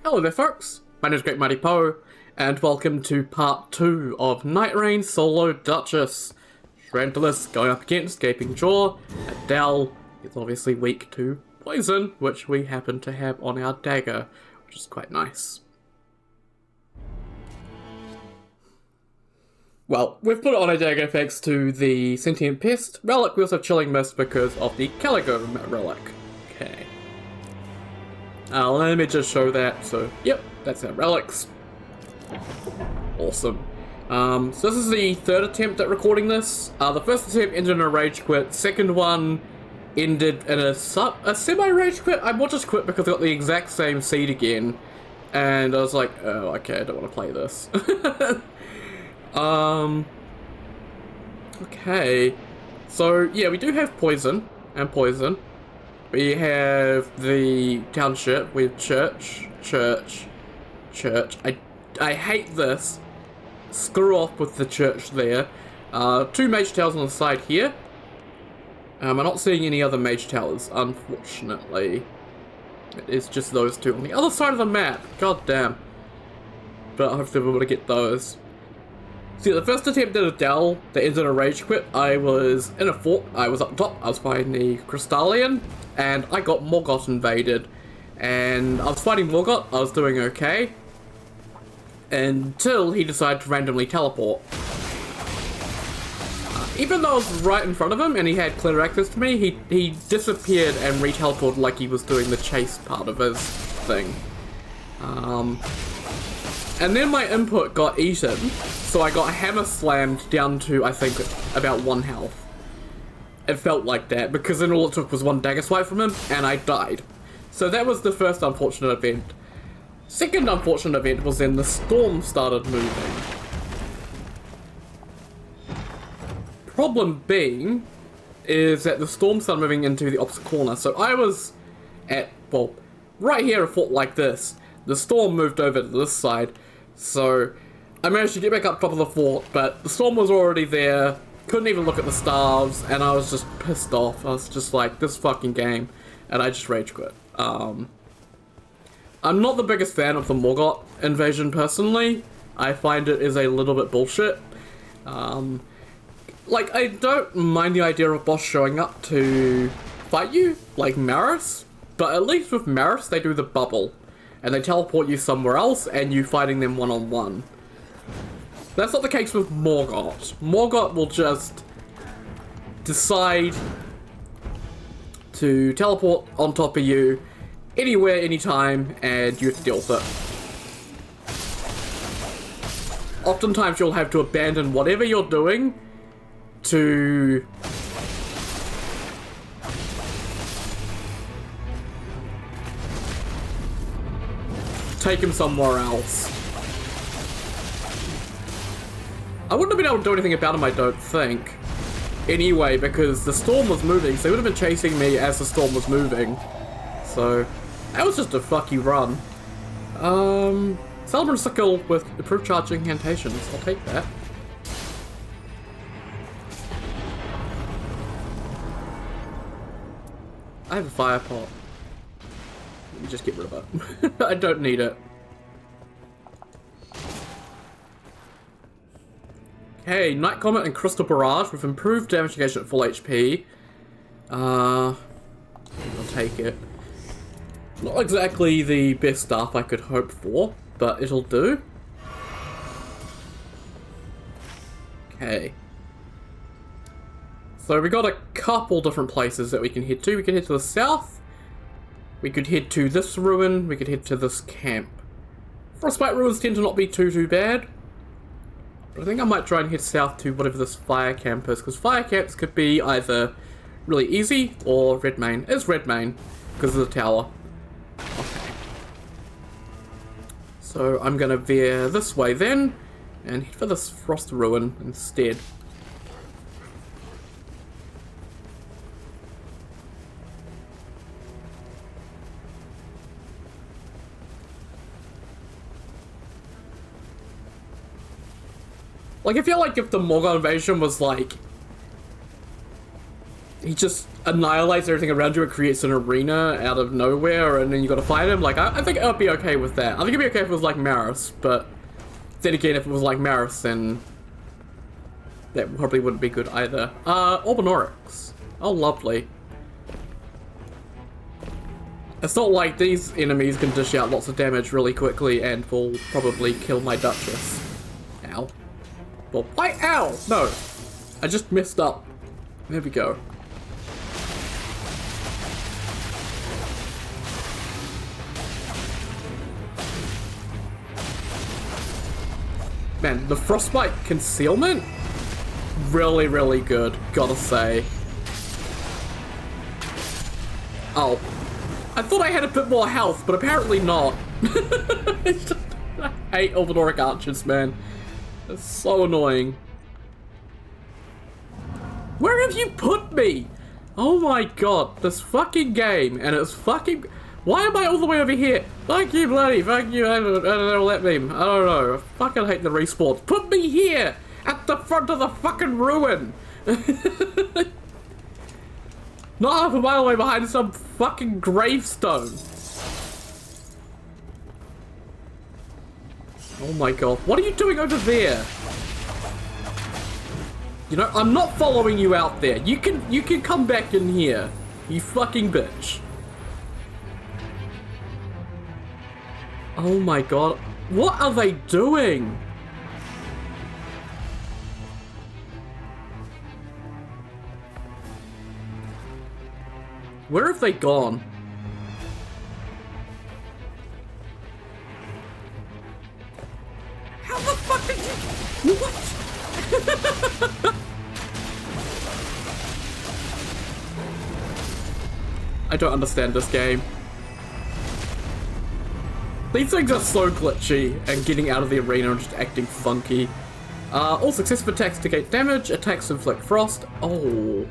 Hello there folks, my name is Great Mighty Poe, and welcome to part 2 of Nightreign solo Duchess. Tarantulas going up against Gaping Jaw. Adel is obviously weak to poison, which we happen to have on our dagger, which is quite nice. Well, we've put it on a dagger thanks to the Sentient Pest relic. We also have Chilling Mist because of the Calico relic. Okay. Let me just show that. So, yep, that's our relics. Awesome. So this is the third attempt at recording this. The first attempt ended in a rage quit. Second one ended in a semi-rage quit. I will just quit because I got the exact same seed again. And I was like, oh, okay, I don't want to play this. Okay. So, yeah, we do have poison and poison. We have the township, we have church. I hate this. Screw off with the church there. 2 mage towers on the side here. I'm not seeing any other mage towers, unfortunately. It is just those 2 on the other side of the map. God damn. But hopefully we're able to get those. See, the first attempt at Adel that ended in a rage quit, I was in a fort, I was up top, I was fighting the Crystallian, and I got Morgott invaded. And I was fighting Morgott, I was doing okay, until he decided to randomly teleport. Even though I was right in front of him and he had clear access to me, he disappeared and re-teleported like he was doing the chase part of his thing. And then my input got eaten, so I got hammer slammed down to, I think, about 1 health. It felt like that, because then all it took was 1 dagger swipe from him, and I died. So that was the first unfortunate event. Second unfortunate event was when the storm started moving. Problem being, is that the storm started moving into the opposite corner, so I was at, well, right here a fort like this. The storm moved over to this side, so I managed to get back up top of the fort, but the storm was already there, couldn't even look at the stars, and I was just pissed off. I was just like, this fucking game, and I just rage quit. I'm not the biggest fan of the Morgott invasion personally. I find it is a little bit bullshit. Like, I don't mind the idea of boss showing up to fight you, like Maris, but at least with Maris they do the bubble. And they teleport you somewhere else, and you fighting them one-on-one. That's not the case with Morgott. Morgott will just decide to teleport on top of you anywhere, anytime, and you have to deal with it. Oftentimes you'll have to abandon whatever you're doing to take him somewhere else. I wouldn't have been able to do anything about him, I don't think. Anyway, because the storm was moving, so he would have been chasing me as the storm was moving. So, that was just a fuck you run. Celebrant Sickle with improved charge incantations. I'll take that. I have a fire pot. Let me just get rid of it. I don't need it. Okay, Night Comet and Crystal Barrage with improved damage negation at full HP. I'll take it. Not exactly the best stuff I could hope for, but it'll do. Okay. So we got a couple different places that we can head to. We can head to the south. We could head to this ruin, we could head to this camp. Frostbite ruins tend to not be too bad. But I think I might try and head south to whatever this fire camp is, because fire camps could be either really easy or red main. It's red main, because of the tower. Okay. So I'm gonna veer this way then, and head for this frost ruin instead. Like, I feel like if the Morgott invasion was like... he just annihilates everything around you and creates an arena out of nowhere, and then you gotta fight him. Like, I think I'd be okay with that. I think it'd be okay if it was like Maris, but then again, if it was like Maris, then that probably wouldn't be good either. Orbinorix. Oh, lovely. It's not like these enemies can dish out lots of damage really quickly and will probably kill my Duchess. Ow. Well, ow! No. I just messed up. There we go. Man, the frostbite concealment? Really, really good, gotta say. Oh. I thought I had a bit more health, but apparently not. I hate Orbinorix archers, man. It's so annoying. Where have you put me? Oh my god, this fucking game, and it's fucking... Why am I all the way over here? Fuck you, bloody, fuck you, I don't know, let me. I don't know, I fucking hate the respawns. Put me here, at the front of the fucking ruin. Not half a mile away behind some fucking gravestone. Oh my god, what are you doing over there? You know, I'm not following you out there. You can come back in here, you fucking bitch. Oh my god, what are they doing? Where have they gone? How the fuck did you... What? I don't understand this game. These things are so glitchy, and getting out of the arena and just acting funky. All successive attacks negate damage, attacks inflict frost. Oh.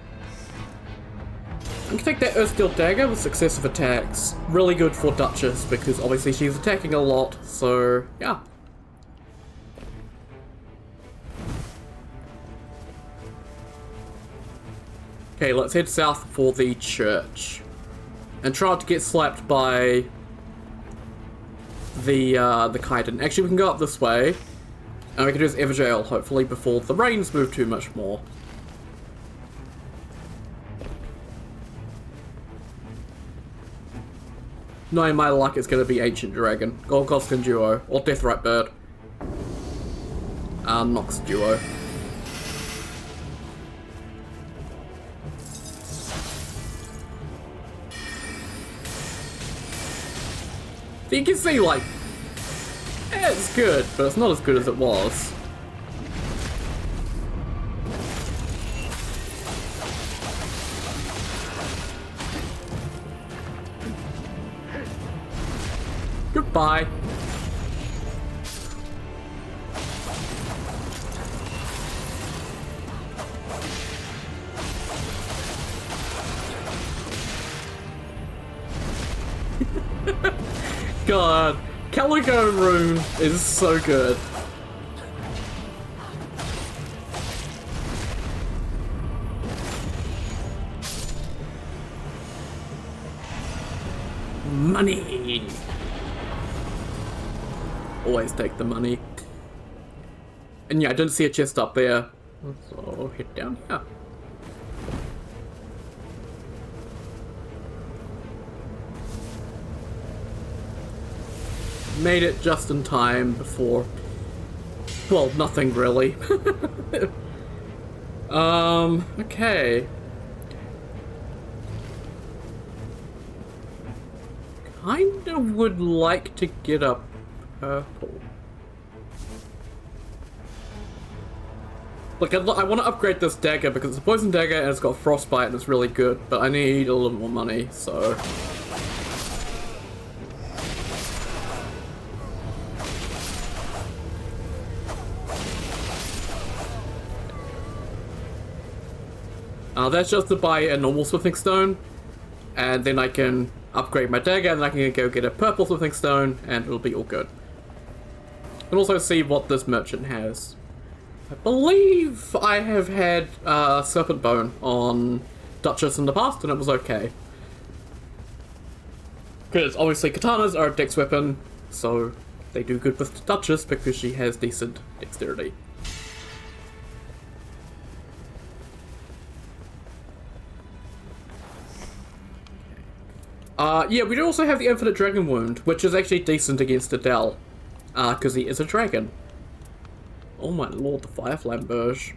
I can take that Earthsteel Dagger with successive attacks. Really good for Duchess, because obviously she's attacking a lot, so yeah. Okay, let's head south for the church. And try not to get slapped by the Kaiden. Actually, we can go up this way. And we can do this Everjail, hopefully, before the rains move too much more. Knowing my luck, it's going to be Ancient Dragon, Gold Goskin Duo, or Deathrite Bird. Nox Duo. You can see, like, it's good, but it's not as good as it was. Goodbye. God, Calico Rune is so good. Money! Always take the money. And yeah, I didn't see a chest up there. So I'll head down here. Made it just in time before... Well, nothing really. Okay. Kinda would like to get a purple. Look, I want to upgrade this dagger because it's a poison dagger and it's got frostbite and it's really good, but I need a little more money, so... That's just to buy a normal smithing stone, and then I can upgrade my dagger, and then I can go get a purple smithing stone, and it'll be all good. And also see what this merchant has. I believe I have had Serpent Bone on Duchess in the past, and it was okay. Because obviously katanas are a dex weapon, so they do good with Duchess because she has decent dexterity. Yeah, we do also have the Infinite Dragon Wound, which is actually decent against Adel, because he is a dragon. Oh my lord, the Fire Flamberge.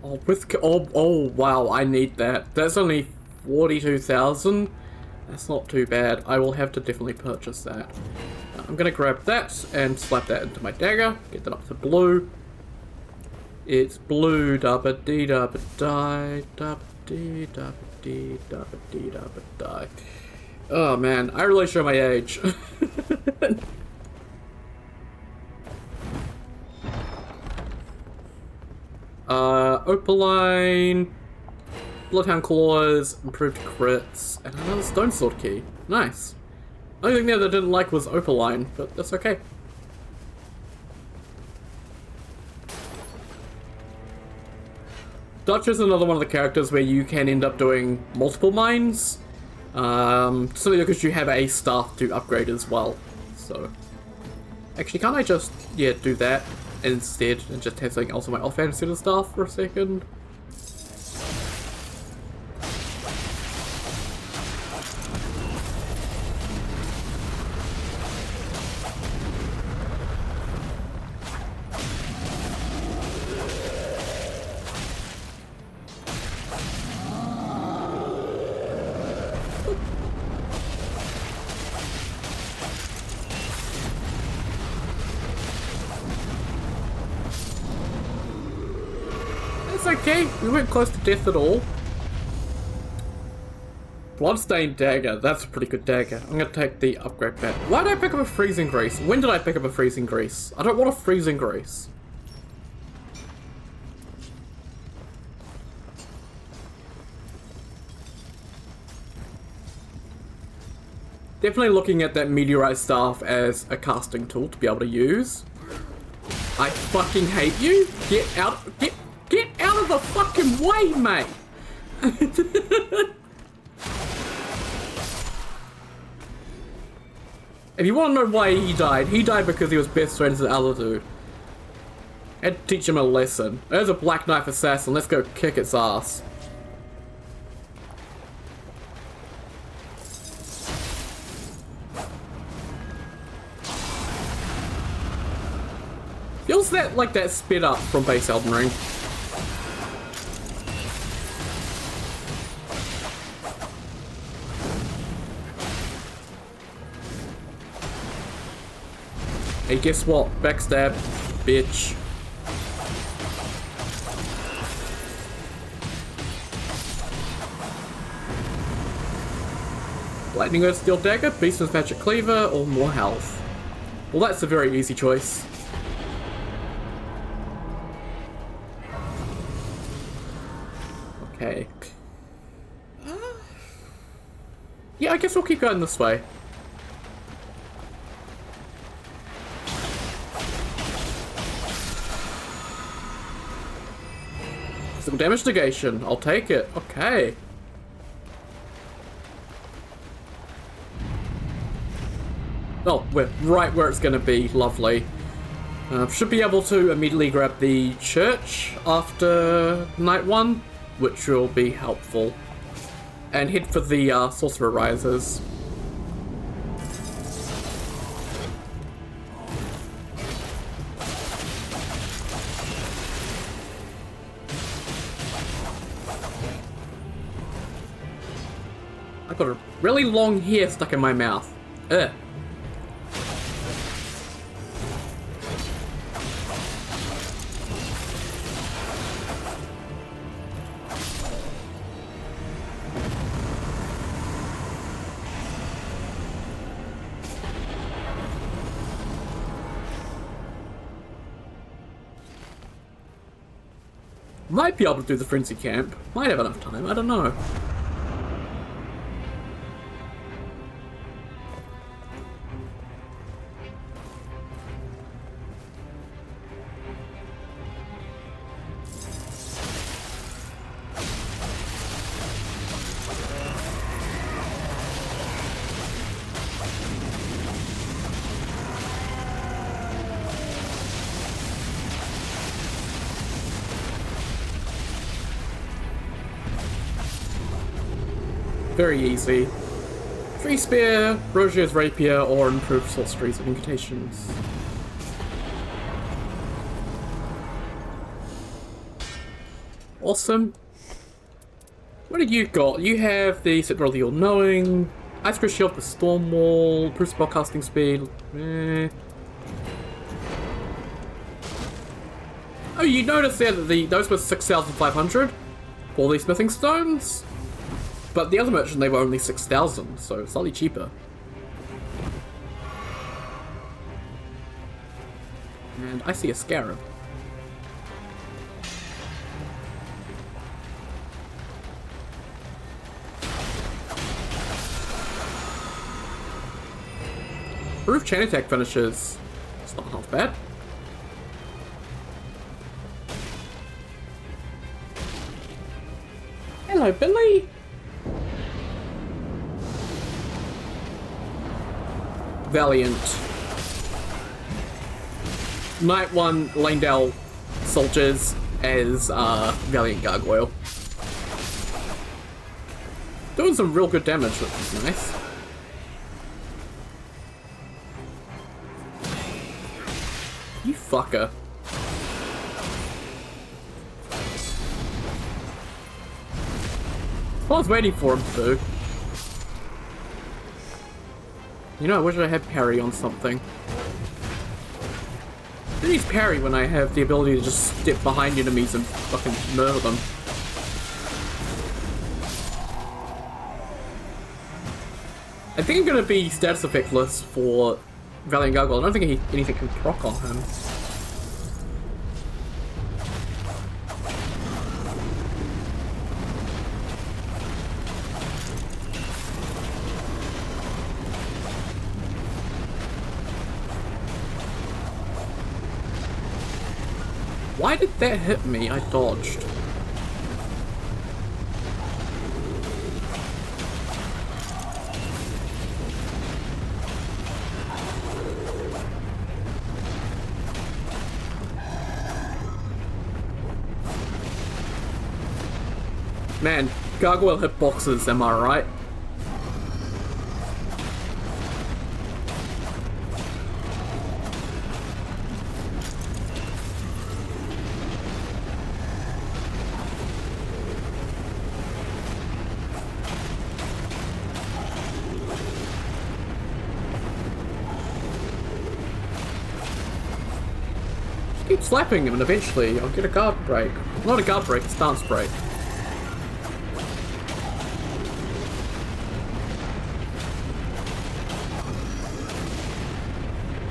Oh, oh wow, I need that. That's only 42,000. That's not too bad. I will have to definitely purchase that. I'm gonna grab that and slap that into my dagger. Get that up to blue. It's blue, dabba dee dabba die, dabba dee dabba dee dabba dee dabba die. Oh man, I really show my age. Opaline, Bloodhound Claws, improved crits, and another Stone Sword key. Nice. The only thing there that I didn't like was Opaline, but that's okay. Duchess is another one of the characters where you can end up doing multiple mines, simply because you have a staff to upgrade as well. So, actually, can't I just, yeah, do that instead and just have something else on my offhand instead of staff for a second? Okay, we weren't close to death at all. Bloodstained dagger, that's a pretty good dagger. I'm gonna take the upgrade back. Why did I pick up a freezing grease? When did I pick up a freezing grease? I don't want a freezing grease. Definitely looking at that meteorite staff as a casting tool to be able to use. I fucking hate you. Get out of the fucking way, mate! If you want to know why he died because he was best friends with the other dude. Had to teach him a lesson. There's a Black Knife assassin, let's go kick its ass. Feels that like that sped up from base Elden Ring. Hey, guess what? Backstab, bitch. Lightning Earth Steel Dagger, Beastman's Magic Cleaver, or more health. Well, that's a very easy choice. Okay. Yeah, I guess we'll keep going this way. Physical damage negation, I'll take it. Okay. Oh, we're right where it's gonna be. Lovely. Should be able to immediately grab the church after night one, which will be helpful. And head for the Sorcerer Rises. I've got a really long hair stuck in my mouth. Ugh. Might be able to do the Frenzy Camp. Might have enough time, I don't know. very easy. Free Spear, Rogier's Rapier, or improved sorceries and incantations. Awesome. What do you got? You have the Citadel of the All-Knowing, Ice Crush Shield for Storm Wall, improved spellcasting speed. Oh, you noticed there that those were 6,500 for these smithing stones? But the other merchant, they were only 6,000, so slightly cheaper. And I see a scarab. Roof chain attack finishes. It's not half bad. Hello, Billy. Valiant. Night 1 Lanedale soldiers as Valiant Gargoyle. Doing some real good damage, which is nice. You fucker. I was waiting for him to. You know, I wish I had parry on something. Who needs parry when I have the ability to just step behind enemies and fucking murder them? I think I'm gonna be status effectless for Valiant Gargoyle. I don't think anything can proc on him. Why did that hit me? I dodged. Man, gargoyle hitboxes, am I right? Keep slapping him and eventually I'll get a guard break. Not a guard break, a stance break.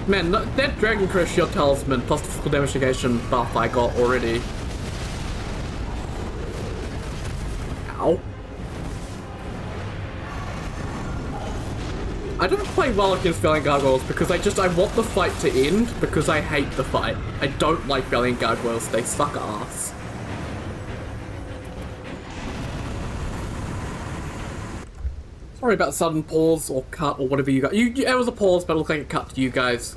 Man, that Dragon Crush Shield Talisman plus the physical damage negation buff I got already. Ow. I don't play well against Valiant Gargoyles because I want the fight to end because I hate the fight. I don't like Valiant Gargoyles, they suck ass. Sorry about sudden pause or cut or whatever you got. It was a pause, but it looked like it cut to you guys.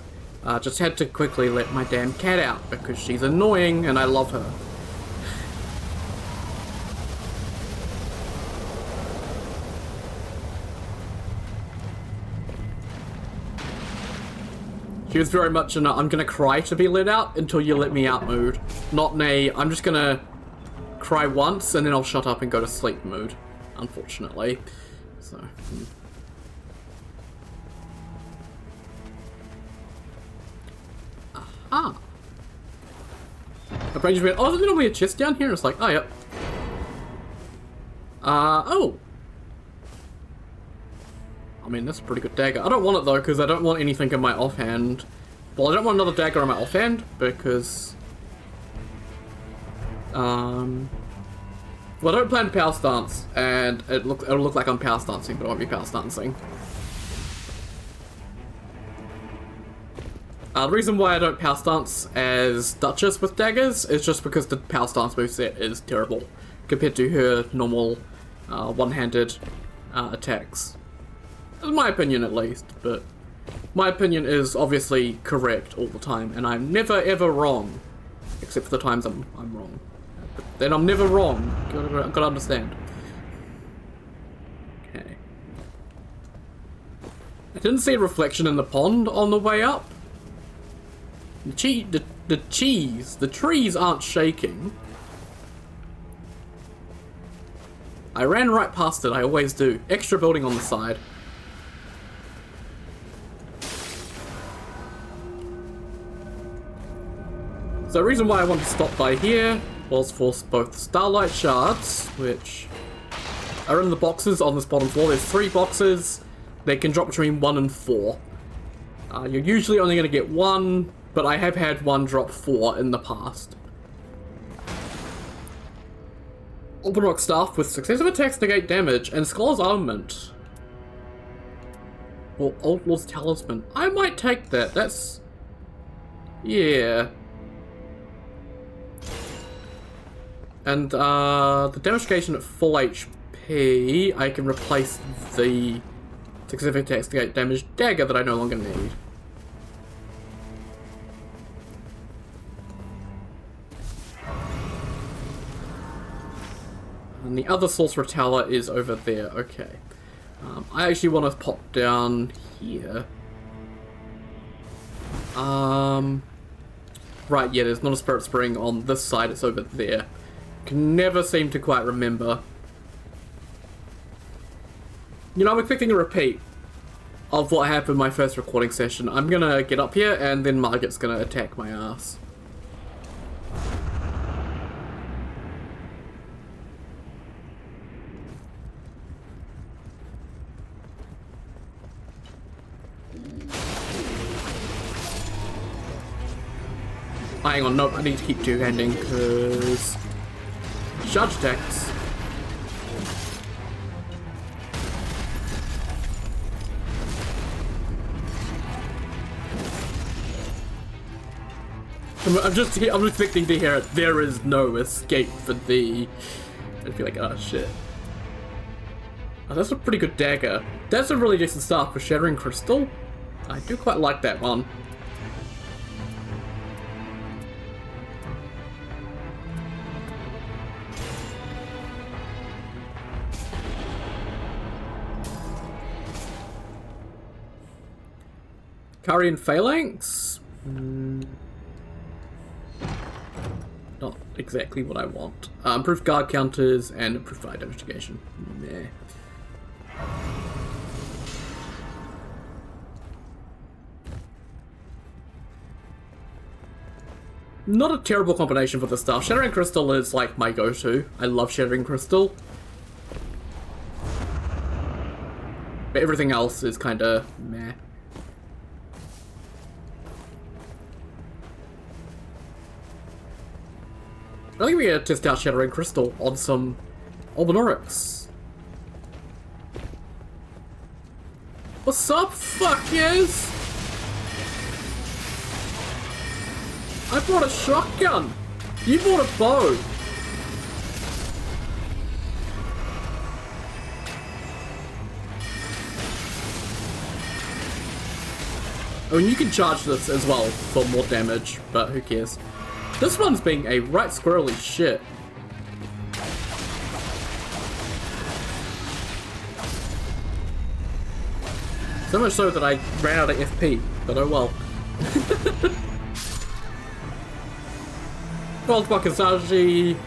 Just had to quickly let my damn cat out because she's annoying and I love her. She was very much in a I'm gonna cry to be let out until you let me out mood. Not in a I'm just gonna cry once and then I'll shut up and go to sleep mood, unfortunately. So. Aha! A branch of it. Oh, there's normally a chest down here. It's like, oh, yep. Oh. I mean, that's a pretty good dagger. I don't want it though, because I don't want anything in my offhand. Well, I don't want another dagger in my offhand, because... Well, I don't plan to power stance, and it'll look like I'm power stancing, but I won't be power stancing. The reason why I don't power stance as Duchess with daggers is just because the power stance moveset is terrible compared to her normal one-handed attacks. In my opinion, at least, but my opinion is obviously correct all the time, and I'm never ever wrong, except for the times I'm wrong. But then I'm never wrong. Gotta understand. Okay. I didn't see a reflection in the pond on the way up. The trees aren't shaking. I ran right past it, I always do. Extra building on the side. So the reason why I wanted to stop by here was for both Starlight Shards, which are in the boxes on this bottom floor. There's 3 boxes. They can drop between 1 and 4. You're usually only going to get 1, but I have had 1 drop 4 in the past. Open Rock Staff with successive attacks negate damage, and Scholar's Armament. Or Old Lord's Talisman. I might take that. That's... yeah. And the damage at full HP, I can replace the successive attacks to get damage dagger that I no longer need. And the other Sorcerer Tower is over there. Okay. I actually want to pop down here. Right, yeah, there's not a Spirit Spring on this side, it's over there. Can never seem to quite remember. You know, I'm expecting a repeat of what happened in my first recording session. I'm gonna get up here and then Margaret's gonna attack my ass. Hang on, nope, I need to keep two-handing because charge attacks. I'm just expecting to hear it. There is no escape for thee. I'd be like, oh shit. Oh, that's a pretty good dagger. That's a really decent start for Shattering Crystal. I do quite like that one. Carian Phalanx? Not exactly what I want. Improved guard counters and improved fire damage negation. Meh. Not a terrible combination for the stuff. Shattering Crystal is like my go-to. I love Shattering Crystal. But everything else is kinda meh. I think we're gonna test out Shattering Crystal on some Albinaurics. What's up, fuck yes? I brought a shotgun. You brought a bow. I mean, you can charge this as well for more damage, but who cares? This one's being a right squirrely shit. So much so that I ran out of FP, but oh well. Gold Wakazaji,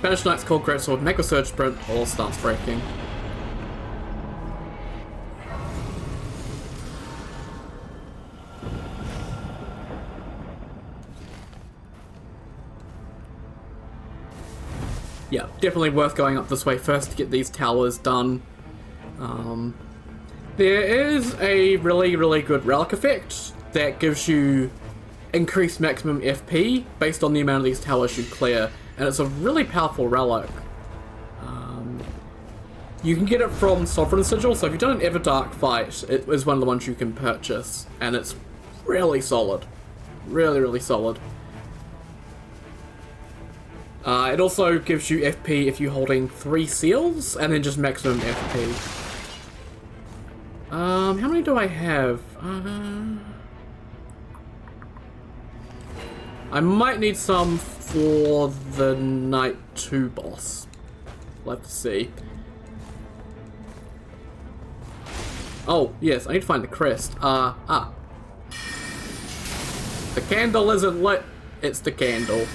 Banish Knight's Cold Greatsword, Mega Surge Sprint, all starts breaking. Yeah, definitely worth going up this way first to get these towers done. There is a really good relic effect that gives you increased maximum FP based on the amount of these towers you clear, and it's a really powerful relic. You can get it from Sovereign Sigil, so if you've done an Everdark fight, it is one of the ones you can purchase, and it's really solid. Really solid. It also gives you FP if you're holding 3 seals, and then just maximum FP. How many do I have? I might need some for the Night 2 boss. We'll have to see. Oh, yes, I need to find the crest. The candle isn't lit, it's the candle.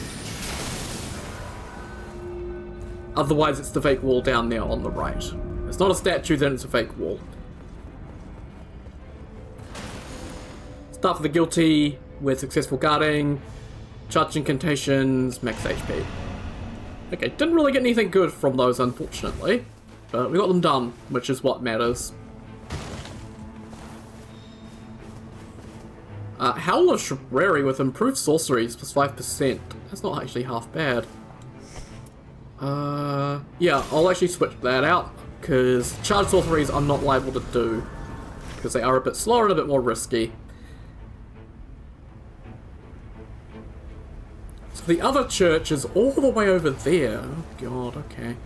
Otherwise, it's the fake wall down there on the right. It's not a statue, then it's a fake wall. Start for the guilty with successful guarding, charge incantations, max HP. Okay, didn't really get anything good from those, unfortunately. But we got them done, which is what matters. Howler's Rary with improved sorceries plus 5%. That's not actually half bad. Yeah, I'll actually switch that out, because charge sorceries I'm not liable to do, because they are a bit slower and a bit more risky. So the other church is all the way over there. Oh god, okay.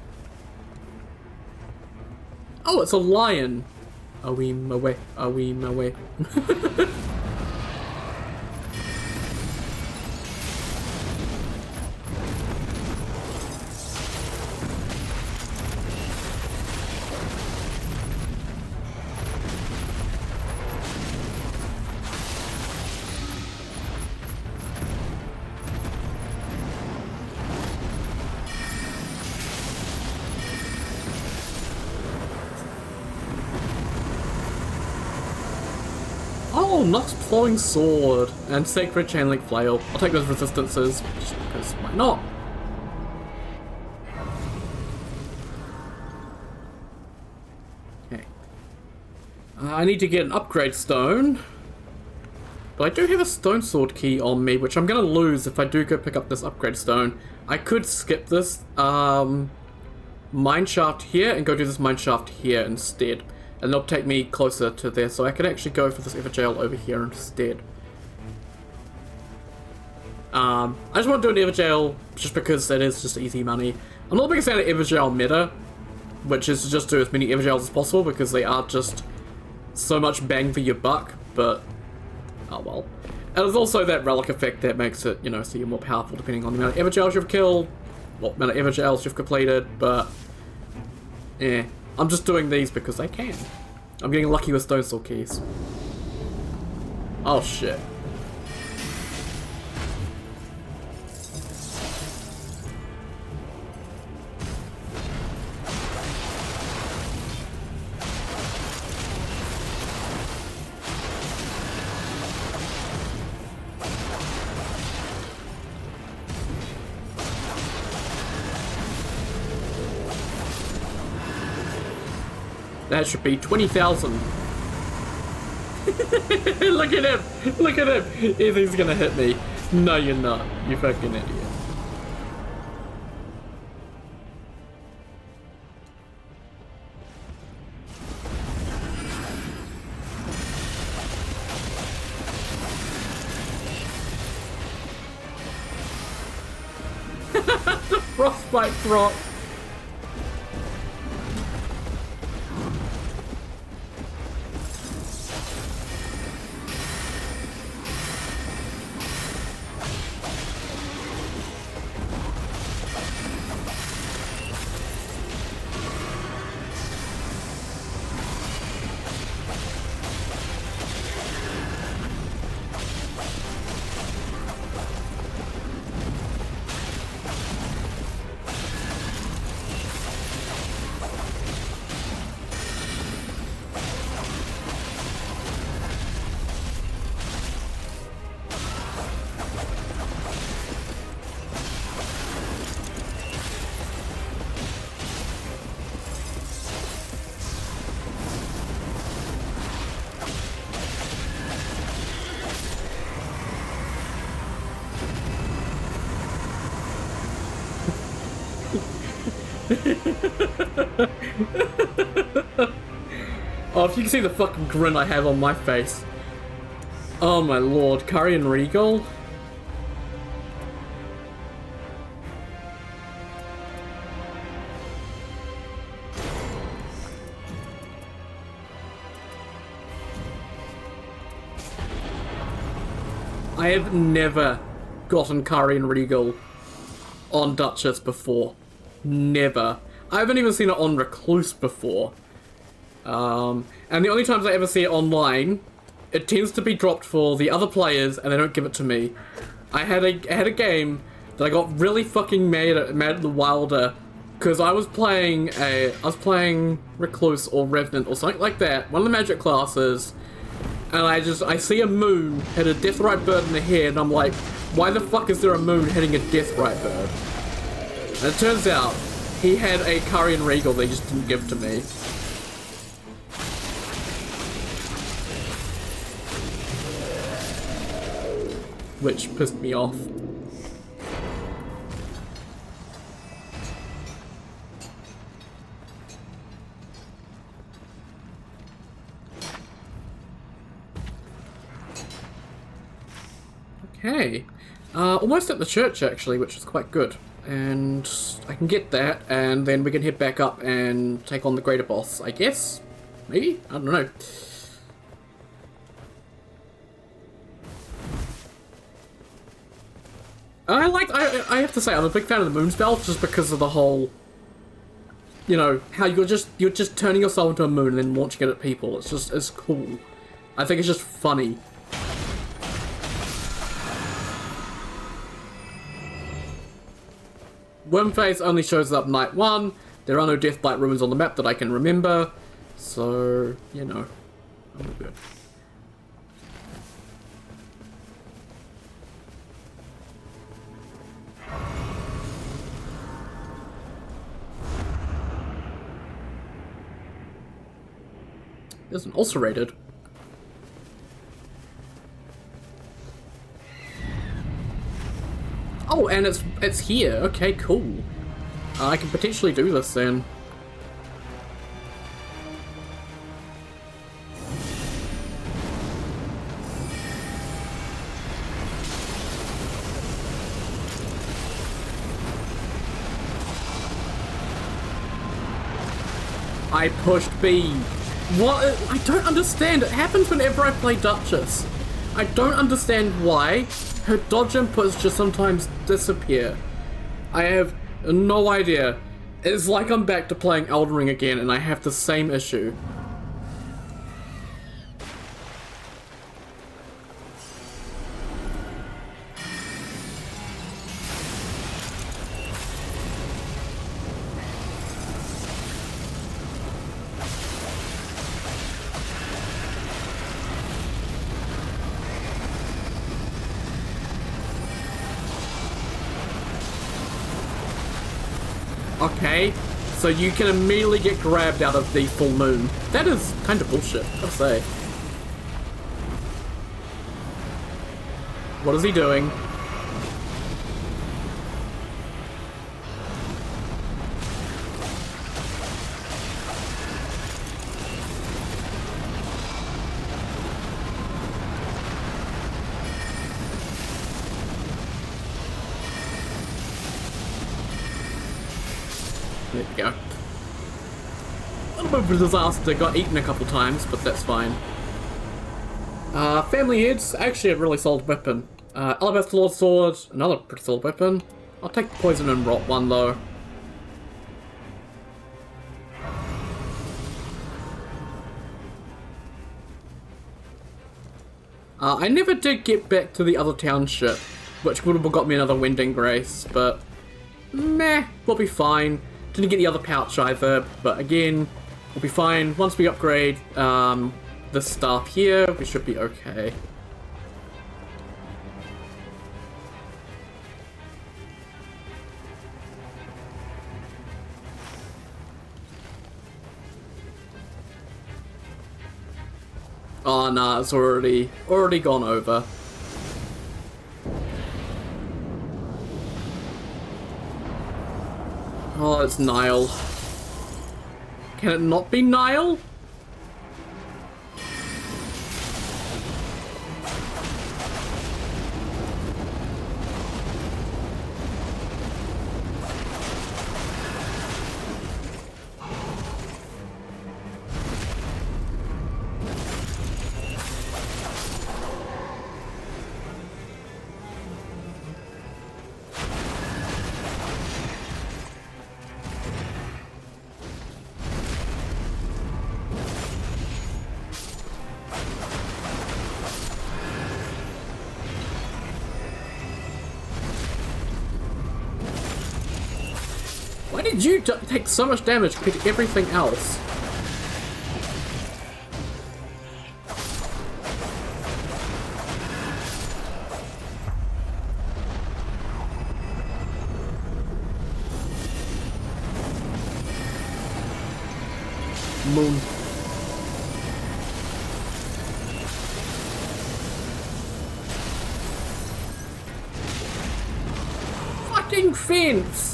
Oh, it's a lion. Awee away, awee away. Oh, Nox Flowing Sword and Sacred Chainlink Flail. I'll take those resistances, just because why not? Okay. I need to get an upgrade stone. But I do have a stone sword key on me, which I'm going to lose if I do go pick up this upgrade stone. I could skip this mineshaft here and go do this mineshaft here instead. And they'll take me closer to there, so I can actually go for this Everjail over here instead. I just want to do an Everjail just because it is just easy money. I'm not the biggest fan of Everjail meta, which is to just do as many Everjails as possible because they are just so much bang for your buck, but oh well. And there's also that relic effect that makes it, you know, so you're more powerful depending on the amount of Everjails you've killed, what amount of Everjails you've completed, but yeah. I'm just doing these because I can. I'm getting lucky with stone sword keys. Oh shit. That should be 20,000. Look at him! Look at him! He's gonna hit me. No, you're not. You fucking idiot. The frostbite rock. Oh, if you can see the fucking grin I have on my face. Oh my lord, Curry and Regal? I have never gotten Curry and Regal on Duchess before. Never. I haven't even seen it on Recluse before. And the only times I ever see it online, it tends to be dropped for the other players, and they don't give it to me. I had a game that I got really fucking mad at the Wilder, because I was playing Recluse or Revenant or something like that, one of the magic classes, and I see a moon hit a Deathrite bird in the head, and I'm like, why the fuck is there a moon hitting a Deathrite bird? And it turns out he had a Carian Regal that he just didn't give to me. Which pissed me off. Okay, almost at the church actually, which is quite good. And I can get that, and then we can head back up and take on the greater boss, I guess? Maybe? I don't know. I have to say, I'm a big fan of the moon spell, just because of the whole, you know, how you're just turning yourself into a moon and then launching it at people. It's cool. I think it's just funny. Wormface only shows up night 1. There are no Deathblight ruins on the map that I can remember, so, you know, I'm good. There's an ulcerated. Oh, and it's here. Okay, cool. I can potentially do this then. I pushed B. What? I don't understand. It happens whenever I play Duchess. I don't understand why her dodge inputs just sometimes disappear. I have no idea. It's like I'm back to playing Elden Ring again and I have the same issue. Okay, so you can immediately get grabbed out of the full moon. That is kind of bullshit, I'll say. What is he doing? There we go. A little bit of a disaster, got eaten a couple times, but that's fine. Family Heads, actually a really solid weapon. Alabaster Lord Sword, another pretty solid weapon. I'll take the Poison and Rot one though. I never did get back to the other township, which would have got me another Wending Grace, but meh, we'll be fine. Didn't get the other pouch either, but again, we'll be fine. Once we upgrade this stuff here, we should be okay. Oh nah, it's already gone over. Oh, it's Nile. Can it not be Nile? did you take so much damage compared to everything else? Moon. Fucking fence!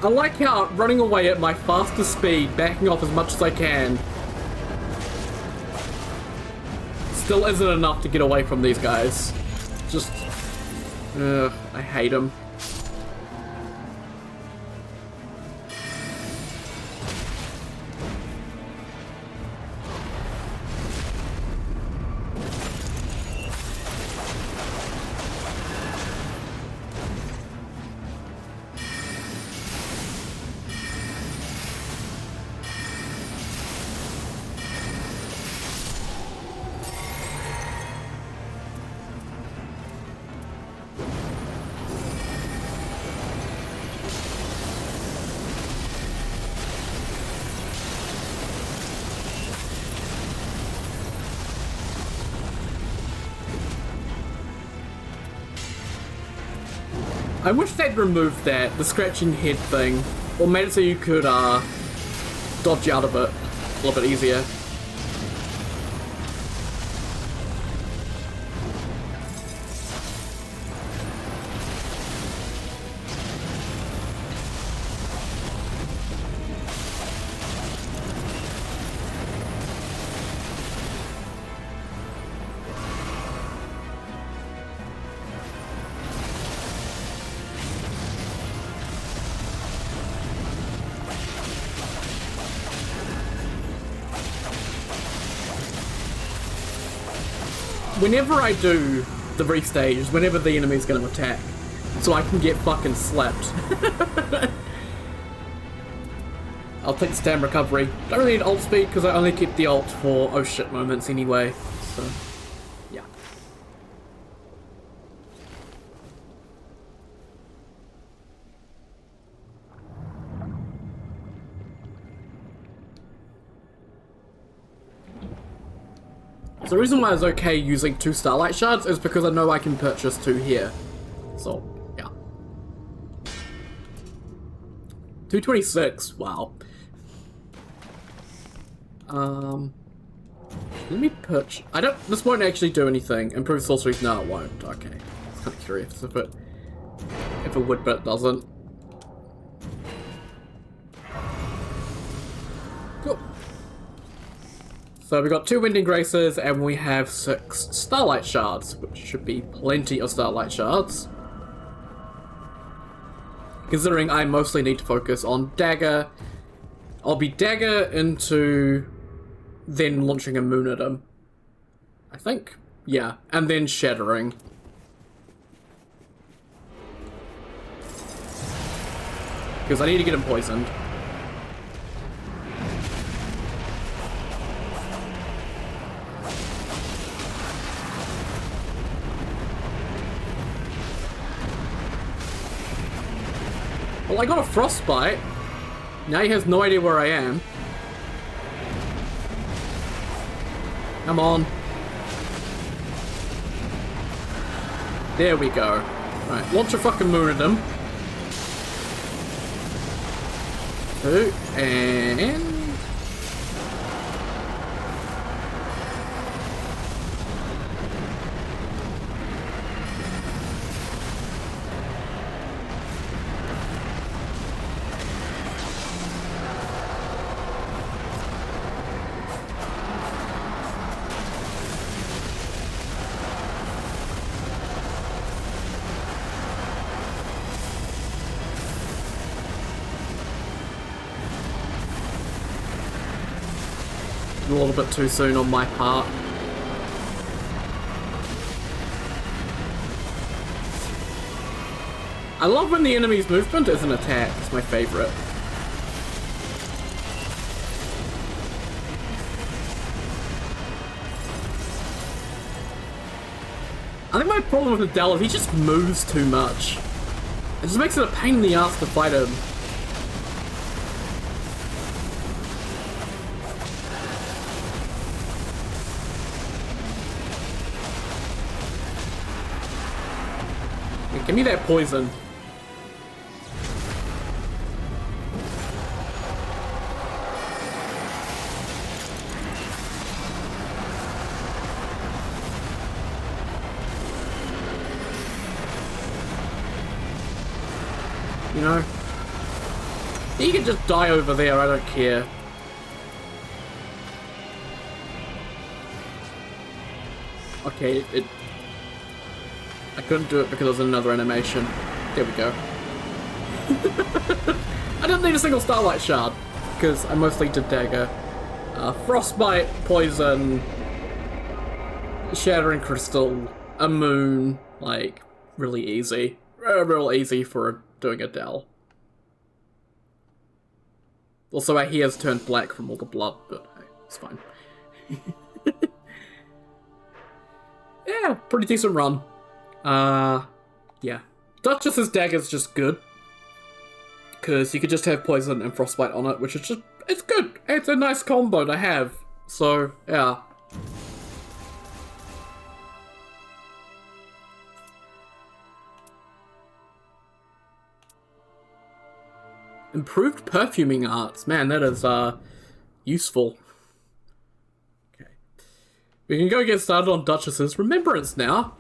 I like how running away at my fastest speed, backing off as much as I can, still isn't enough to get away from these guys. Just, I hate them. I wish they'd removed that, the scratching head thing, or made it so you could, dodge out of it a little bit easier. Whenever I do the restages, whenever the enemy's gonna attack, so I can get fucking slapped. I'll take stam recovery. Don't really need ult speed because I only keep the ult for oh shit moments anyway, so yeah. So the reason why I was okay using 2 Starlight Shards is because I know I can purchase 2 here. So, yeah. 226, wow. Let me purchase... this won't actually do anything. Improve sorceries? No, it won't. Okay. I'm kind of curious if it would, but it doesn't. Cool. So we got 2 Winding Graces and we have 6 Starlight Shards, which should be plenty of Starlight Shards. Considering I mostly need to focus on Dagger, I'll be Dagger into then launching a Moon at him. I think. Yeah, and then Shattering. Because I need to get him poisoned. Well, I got a Frostbite. Now he has no idea where I am. Come on. There we go. Right, launch a fucking Moon at him. 2, and... a little bit too soon on my part. I love when the enemy's movement is an attack. It's my favorite. I think my problem with Adel is he just moves too much. It just makes it a pain in the ass to fight him. Give me that poison. You know? He can just die over there, I don't care. Okay, I couldn't do it because there was another animation. There we go. I didn't need a single Starlight Shard, because I mostly did Dagger. Frostbite, Poison, Shattering Crystal, a Moon, like, really easy. Real easy for doing Adel. Also, our hair's turned black from all the blood, but hey, it's fine. Yeah, pretty decent run. Yeah. Duchess's dagger's just good. Because you could just have poison and frostbite on it, which is just, it's good. It's a nice combo to have. So, yeah. Improved perfuming arts. Man, that is, useful. Okay. We can go get started on Duchess's Remembrance now.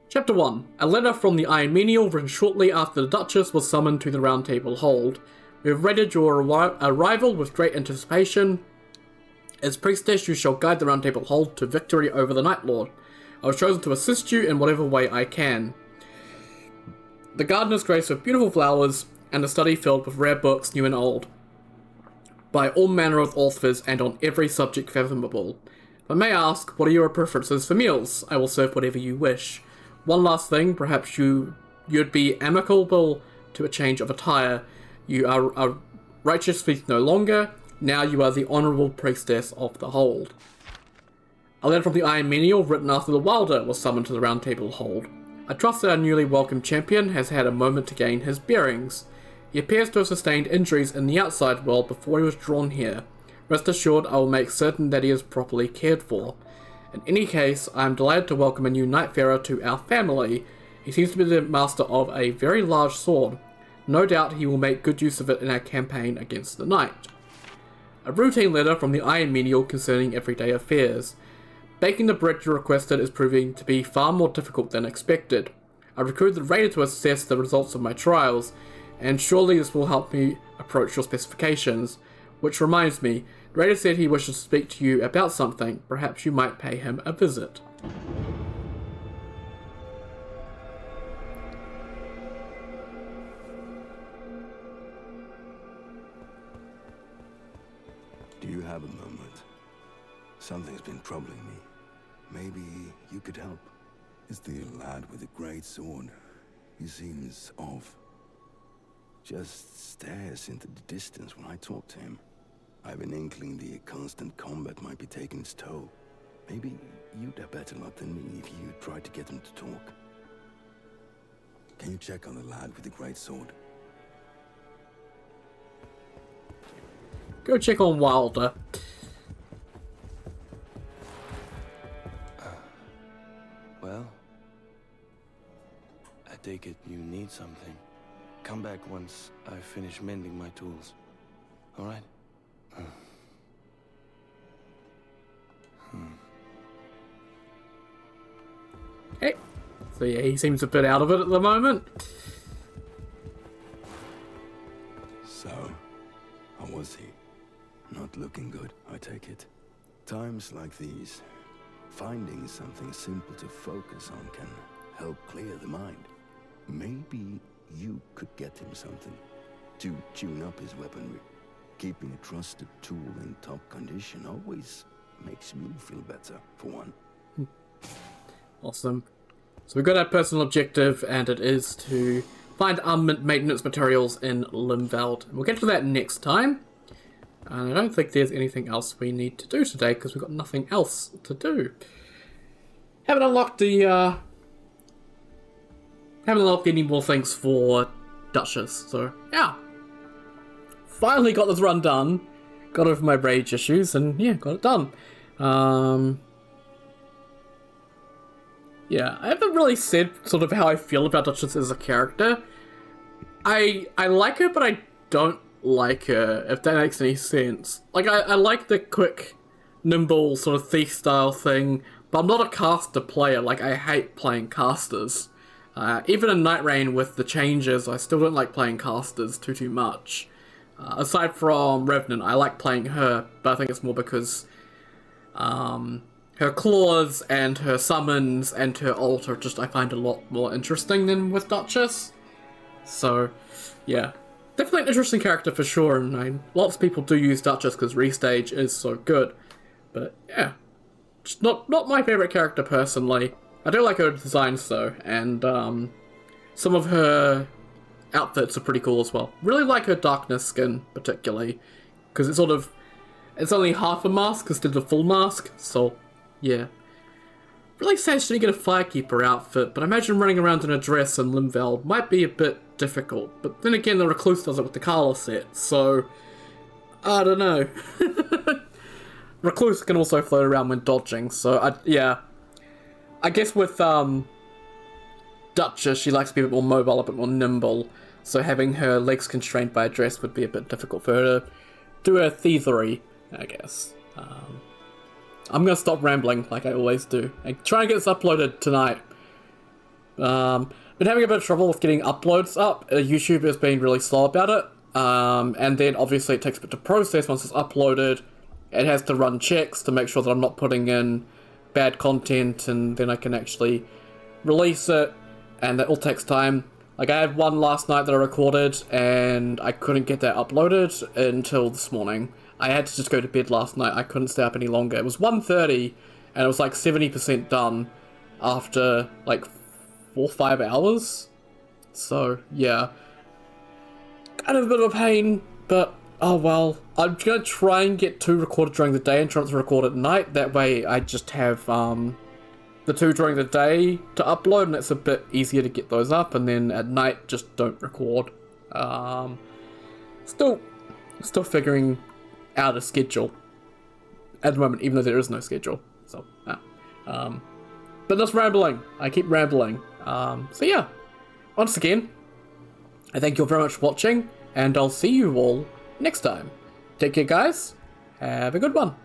Chapter 1. A letter from the Iron Menial written shortly after the Duchess was summoned to the Round Table Hold. We have awaited your arrival with great anticipation. As priestess, you shall guide the Round Table Hold to victory over the Nightlord. I was chosen to assist you in whatever way I can. The garden is graced with beautiful flowers, and a study filled with rare books, new and old, by all manner of authors and on every subject fathomable. If I may ask, what are your preferences for meals? I will serve whatever you wish. One last thing, perhaps you'd be amicable to a change of attire. You are a righteous priest no longer, now you are the honourable priestess of the Hold. A letter from the Iron Menial written after the Wilder was summoned to the Round Table Hold. I trust that our newly welcomed champion has had a moment to gain his bearings. He appears to have sustained injuries in the outside world before he was drawn here. Rest assured I will make certain that he is properly cared for. In any case, I am delighted to welcome a new Nightfarer to our family. He seems to be the master of a very large sword. No doubt he will make good use of it in our campaign against the Night. A routine letter from the Iron Menial concerning everyday affairs. Baking the bread you requested is proving to be far more difficult than expected. I recruited the raider to assess the results of my trials, and surely this will help me approach your specifications. Which reminds me, the raider said he wishes to speak to you about something. Perhaps you might pay him a visit. Do you have a moment? Something's been troubling me. Maybe you could help. It's the lad with the great sword. He seems off. Just stares into the distance when I talk to him. I have an inkling the constant combat might be taking its toll. Maybe you'd have better luck than me if you tried to get him to talk. Can you check on the lad with the great sword? Go check on Wilder. Well, I take it you need something. Come back once I finish mending my tools. All right? Okay. So yeah, he seems a bit out of it at the moment. So, how was he? Not looking good, I take it. Times like these, finding something simple to focus on can help clear the mind. Maybe you could get him something to tune up his weaponry. Keeping a trusted tool in top condition always makes me feel better, for one. Awesome. So we've got our personal objective, and it is to find armament maintenance materials in Limveld. We'll get to that next time. And I don't think there's anything else we need to do today, because we've got nothing else to do. Haven't unlocked any more things for Duchess, so yeah. Finally got this run done. Got over my rage issues, and yeah, got it done. Yeah, I haven't really said sort of how I feel about Duchess as a character. I like her, but I don't like her, if that makes any sense. Like, I like the quick, nimble, sort of thief style thing, but I'm not a caster player. Like, I hate playing casters. Even in Nightreign with the changes, I still don't like playing casters too much. Aside from Revenant, I like playing her, but I think it's more because her claws and her summons and her ult are just, I find, a lot more interesting than with Duchess. So, yeah. Definitely an interesting character for sure, and lots of people do use Duchess because Restage is so good. But, yeah. Just not my favourite character personally. I do like her designs though, and some of her outfits are pretty cool as well. Really like her darkness skin, particularly, because it's only half a mask instead of a full mask, so yeah. Really sad she didn't get a Firekeeper outfit, but I imagine running around in a dress in Limveld might be a bit difficult. But then again, the Recluse does it with the Carla set, so I don't know. Recluse can also float around when dodging, so yeah. I guess with Duchess, she likes to be a bit more mobile, a bit more nimble, so having her legs constrained by a dress would be a bit difficult for her to do her thievery, I guess. I'm gonna stop rambling like I always do and try and get this uploaded tonight. Been having a bit of trouble with getting uploads up. YouTube has been really slow about it, and then obviously it takes a bit to process once it's uploaded. It has to run checks to make sure that I'm not putting in bad content, and then I can actually release it, and that all takes time. Like, I had one last night that I recorded, and I couldn't get that uploaded until this morning. I had to just go to bed last night. I couldn't stay up any longer. It was 1:30, and it was like 70% done after like 4 or 5 hours. So, yeah. Kind of a bit of a pain, but oh well. I'm gonna try and get 2 recorded during the day and try to record at night. That way I just have the 2 during the day to upload, and it's a bit easier to get those up, and then at night just don't record. Still figuring out a schedule at the moment, even though there is no schedule. So, but that's rambling. I keep rambling. So yeah, once again, I thank you all very much for watching, and I'll see you all next time. Take care, guys. Have a good one.